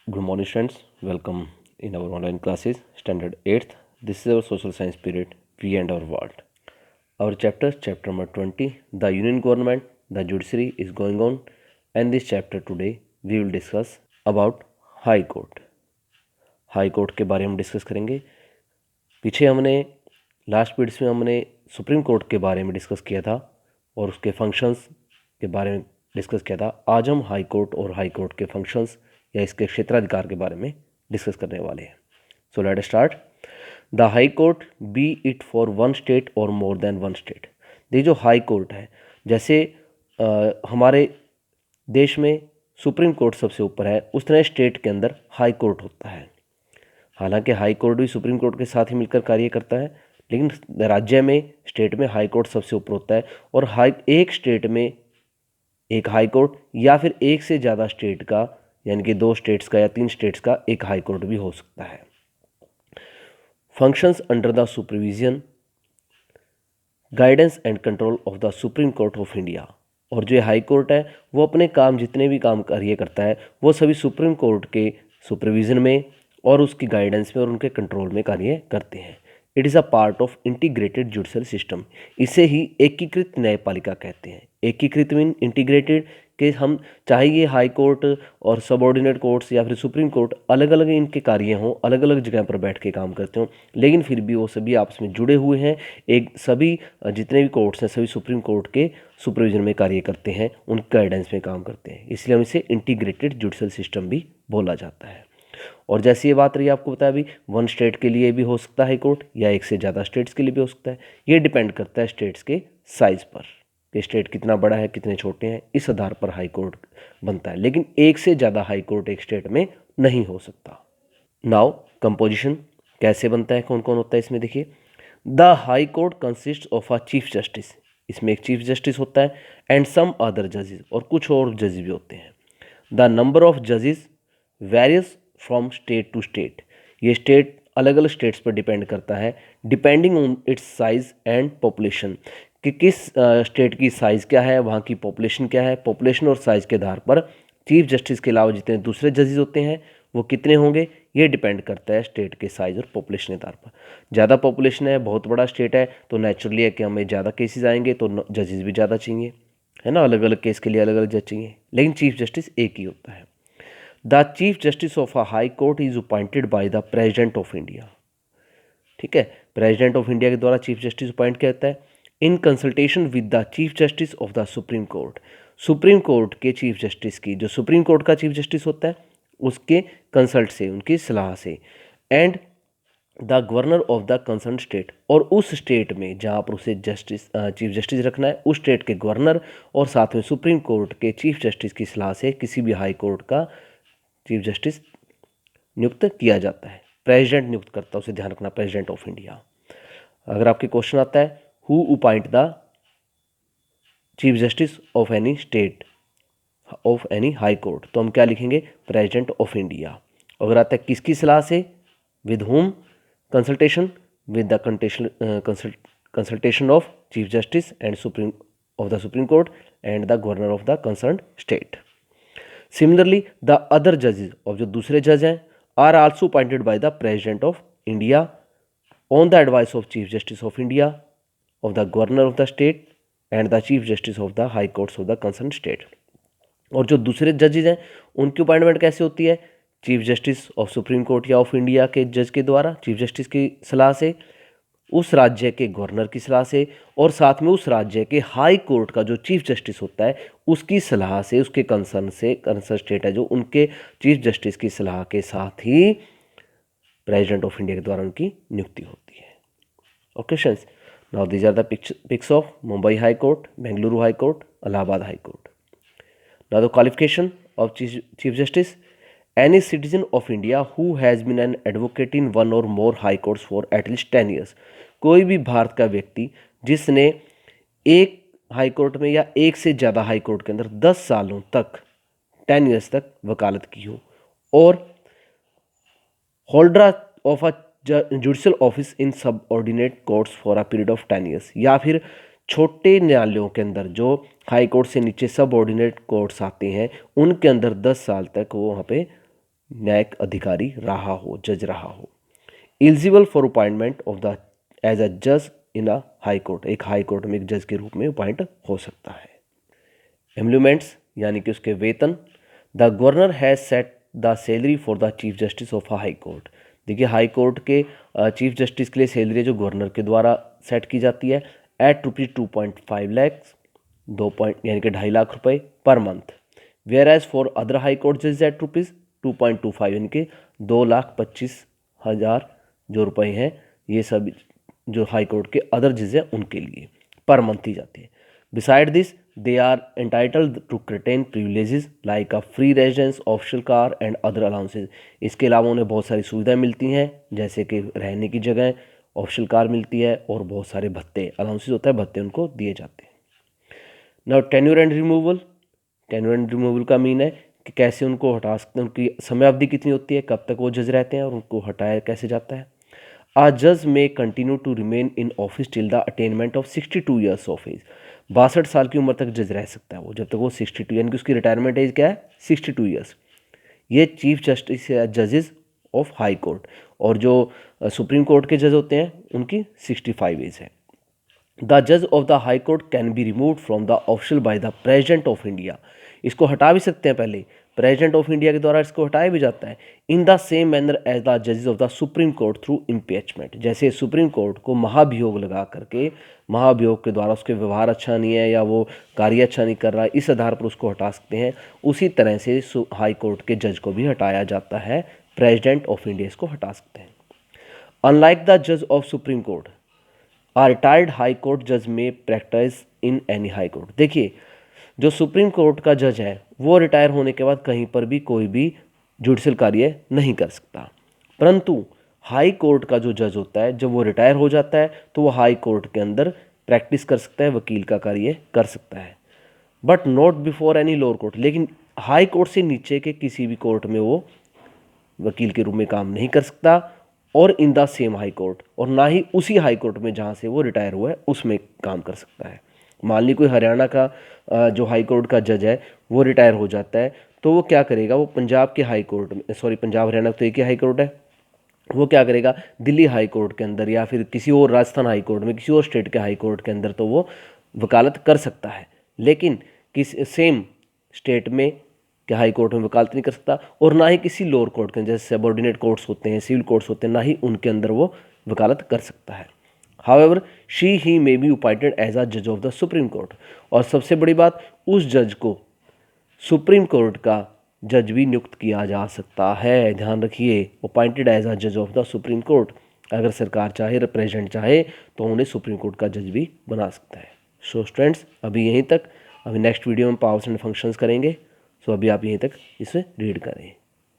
Good morning, students. Welcome in our online classes, Standard 8th. This is our social science period, We and Our World. Our chapter number 20, The Union Government, the Judiciary is going on. And this chapter today, we will discuss about High Court. High court के बारे में discuss करेंगे. पीछे हमने last periods में हमने supreme court के बारे में डिस्कस किया था और उसके फंक्शंस के बारे में डिस्कस किया था. आज हम हाई कोर्ट और हाई कोर्ट के फंक्शंस या इसके क्षेत्राधिकार के बारे में डिस्कस करने वाले हैं. So let start. The high court B it for one state और मोर देन वन स्टेट. ये जो हाई कोर्ट है, जैसे हमारे देश में सुप्रीम कोर्ट सबसे ऊपर है, उस तरह स्टेट के अंदर हाई कोर्ट होता है. हालांकि हाई कोर्ट भी सुप्रीम कोर्ट के साथ ही मिलकर कार्य करता है, लेकिन राज्य में स्टेट में हाई कोर्ट सबसे ऊपर होता है. और एक स्टेट में एक हाई कोर्ट या फिर एक से ज़्यादा स्टेट का, यानी कि 2 स्टेट्स का या 3 स्टेट्स का एक हाई कोर्ट भी हो सकता है. Functions under the supervision, guidance and control of the supreme court of India. और जो हाई कोर्ट है वो अपने काम, जितने भी काम कार्य करता है, वो सभी सुप्रीम कोर्ट के सुपरविजन में और उसकी गाइडेंस में और उनके कंट्रोल में कार्य करते हैं. It is a part of integrated judicial system. इसे ही एकीकृत न्यायपालिका कहते हैं. एकीकृत मीन इंटीग्रेटेड, कि हम चाहे ये हाई कोर्ट और सबऑर्डिनेट कोर्ट्स या फिर सुप्रीम कोर्ट अलग अलग इनके कार्य हों, अलग अलग जगह पर बैठ के काम करते हों, लेकिन फिर भी वो सभी आपस में जुड़े हुए हैं. एक सभी जितने भी कोर्ट्स हैं सभी सुप्रीम कोर्ट के सुपरविजन में कार्य करते हैं, उनके गाइडेंस में काम करते हैं. इसलिए हम इसे इंटीग्रेटेड जुडिशल सिस्टम भी बोला जाता है. और जैसे ये बात रही आपको बताया अभी, वन स्टेट के लिए भी हो सकता है हाई कोर्ट या एक से ज़्यादा स्टेट्स के लिए भी हो सकता है. ये डिपेंड करता है स्टेट्स के साइज़ पर, कि स्टेट कितना बड़ा है कितने छोटे हैं, इस आधार पर हाई कोर्ट बनता है. लेकिन एक से ज़्यादा हाई कोर्ट एक स्टेट में नहीं हो सकता. नाउ कंपोजिशन कैसे बनता है, कौन कौन होता है इसमें देखिए. The high court consist of a chief justice. इसमें एक चीफ जस्टिस होता है एंड सम अदर जजेस, और कुछ और जज भी होते हैं. द नंबर ऑफ जजेस varies from state to state. ये स्टेट अलग अलग स्टेट्स पर डिपेंड करता है, depending on its size and population, कि किस स्टेट की साइज़ क्या है, वहाँ की पॉपुलेशन क्या है. पॉपुलेशन और साइज़ के आधार पर चीफ जस्टिस के अलावा जितने दूसरे जजेस होते हैं वो कितने होंगे, ये डिपेंड करता है स्टेट के साइज़ और पॉपुलेशन के आधार पर. ज़्यादा पॉपुलेशन है, बहुत बड़ा स्टेट है, तो नेचुरली है कि हमें ज़्यादा केसेस आएंगे, तो जजेस भी ज़्यादा चाहिए, है ना. अलग अलग केस के लिए अलग अलग जज चाहिए, लेकिन चीफ जस्टिस एक ही होता है. The chief justice of a high court is appointed by the president of India. ठीक है, प्रेसिडेंट ऑफ इंडिया के द्वारा चीफ जस्टिस अपॉइंट किया जाता है in consultation with the chief justice of the supreme court. Supreme court के chief justice की, जो सुप्रीम कोर्ट का चीफ जस्टिस होता है, उसके कंसल्ट से, उनकी सलाह से. And the governor of the concern state. और उस स्टेट में जहाँ पर उसे जस्टिस चीफ जस्टिस रखना है, उस स्टेट के गवर्नर और साथ में सुप्रीम कोर्ट के चीफ जस्टिस की सलाह से किसी भी हाई कोर्ट का चीफ जस्टिस नियुक्त किया जाता है. प्रेसिडेंट नियुक्त करता है उसे, ध्यान रखना, प्रेसिडेंट ऑफ इंडिया. अगर आपके क्वेश्चन आता है who appoint the chief justice of any state of any high court, तो हम क्या लिखेंगे, प्रेसिडेंट ऑफ इंडिया. अगर आता है किसकी सलाह से, with whom consultation, with the consultation of chief justice and supreme of the supreme court and the governor of the concern state. Similarly the other जजेस, और जो दूसरे जज हैं, are also appointed by the president of India on the advice of chief justice of India, of the governor of the state and the chief justice of the high courts of the concern state. और जो दूसरे जजेज हैं उनकी appointment कैसे होती है, chief justice of supreme court या of India के जज के द्वारा, चीफ जस्टिस की सलाह से, उस राज्य के गवर्नर की सलाह से, और साथ में उस राज्य के हाई कोर्ट का जो चीफ जस्टिस होता है उसकी सलाह से, उसके कंसर्न से, कंसर्न स्टेट है जो, उनके चीफ जस्टिस की सलाह के साथ ही प्रेसिडेंट ऑफ इंडिया के द्वारा उनकी नियुक्ति होती है. Okay friends, now these are the pics of Mumbai high court, Bengaluru high court, Allahabad high court. Now the qualification of Chief Justice: any citizen of India who has been an advocate in one or more high courts for at least 10 years. कोई भी भारत का व्यक्ति जिसने एक high court में या एक से ज़्यादा हाई कोर्ट के अंदर 10 सालों तक, 10 ईयर्स तक वकालत की हो, और holder of a judicial office in subordinate courts for a period of 10 years. या फिर छोटे न्यायालयों के अंदर जो हाई कोर्ट से नीचे सब ऑर्डिनेट कोर्ट्स आते हैं, उनके अंदर 10 साल तक वो वहाँ पे न्यायिक अधिकारी रहा हो, जज रहा हो। Eligible for appointment of the as a जज इन अ हाई कोर्ट, एक हाई कोर्ट में एक जज के रूप में अपॉइंट हो सकता है। एम्लुमेंट्स यानी कि उसके वेतन। The governor has set the salary for the chief justice of a high court. देखिए हाई कोर्ट के चीफ जस्टिस के लिए सैलरी जो गवर्नर के द्वारा सेट की जाती है एट ₹2.5 लाख, 2 यानी कि 2.5 लाख रुपए per month. Where as for other high court जज एट ₹2.25 यानी कि 2,25,000 जो रुपए हैं, ये सब जो हाई कोर्ट के अदर जज हैं उनके लिए पर मंथ दी जाती है। Beside this they are entitled to retain privileges like a free residence, official car and other allowances. इसके अलावा उन्हें बहुत सारी सुविधाएं मिलती हैं, जैसे कि रहने की जगह, ऑफिशियल कार मिलती है और बहुत सारे भत्ते, अलाउंसेज होता है, भत्ते उनको दिए जाते हैं। Now tenure and removal. Tenure and removal का मीन है कि कैसे उनको हटा सकते हैं, उनकी समय अवधि कितनी होती है, कब तक वो जज रहते हैं और उनको हटाया कैसे जाता है। A judge may continue to remain in office till the attainment of 62 years of age। 62 साल की उम्र तक जज रह सकता है वो, जब तक वो 62 यानी कि उसकी रिटायरमेंट एज क्या है 62 ईयर्स। ये चीफ जस्टिस या जजेस ऑफ हाई कोर्ट, और जो सुप्रीम कोर्ट के जज होते हैं उनकी 65 एज है। द जज of the high court can be remove from the official bye the president of India. इसको हटा भी सकते हैं, पहले प्रेसिडेंट ऑफ इंडिया के द्वारा इसको हटाया भी जाता है। In the same manner as the जजेस of the supreme Court through impeachment. जैसे सुप्रीम कोर्ट को महाभियोग लगा करके, महाभियोग के द्वारा उसके व्यवहार अच्छा नहीं है या वो कार्य अच्छा नहीं कर रहा है, इस आधार पर उसको हटा सकते हैं। उसी तरह से हाई कोर्ट के जज को भी हटाया जाता है, प्रेसिडेंट ऑफ इंडिया इसको हटा सकते हैं। अनलाइक द जज of supreme court, uh retired high court जज में practice in any high court. देखिए जो सुप्रीम कोर्ट का जज है वो रिटायर होने के बाद कहीं पर भी कोई भी जुडिशल कार्य नहीं कर सकता, परंतु हाई कोर्ट का जो जज होता है जब वो रिटायर हो जाता है तो वो हाई कोर्ट के अंदर प्रैक्टिस कर सकता है, वकील का कार्य कर सकता है, but not before any lower court. लेकिन हाई कोर्ट से नीचे के किसी भी कोर्ट में वो वकील के रूप में काम नहीं कर सकता, और इन द सेम हाई कोर्ट, और ना ही उसी हाई कोर्ट में जहाँ से वो रिटायर हुआ है उसमें काम कर सकता है। मान ली कोई हरियाणा का जो हाई कोर्ट का जज है वो रिटायर हो जाता है, तो वो क्या करेगा, वो पंजाब के हाई कोर्ट में, सॉरी पंजाब हरियाणा तो एक ही हाई कोर्ट है, वो क्या करेगा दिल्ली हाई कोर्ट के अंदर या फिर किसी और राजस्थान हाई कोर्ट में, किसी और स्टेट के हाई कोर्ट के अंदर तो वो वकालत कर सकता है, लेकिन किस सेम स्टेट में के हाई कोर्ट में वकालत नहीं कर सकता, और ना ही किसी लोअर कोर्ट के, जैसे सबॉर्डिनेट कोर्ट्स होते हैं, सिविल कोर्ट्स होते हैं, ना ही उनके अंदर वो वकालत कर सकता है। However she he may be appointed as a जज ऑफ द सुप्रीम कोर्ट। और सबसे बड़ी बात, उस जज को सुप्रीम कोर्ट का जज भी नियुक्त किया जा सकता है। ध्यान रखिए, अपॉइंटेड एज अ जज ऑफ द सुप्रीम कोर्ट। अगर सरकार चाहे, रिप्रेजेंट चाहे तो उन्हें सुप्रीम कोर्ट का जज भी बना सकता है। सो स्टूडेंट्स अभी यहीं तक, अभी नेक्स्ट वीडियो में पावर्स एंड फंक्शंस करेंगे। सो अभी आप यहीं तक इसे रीड करें।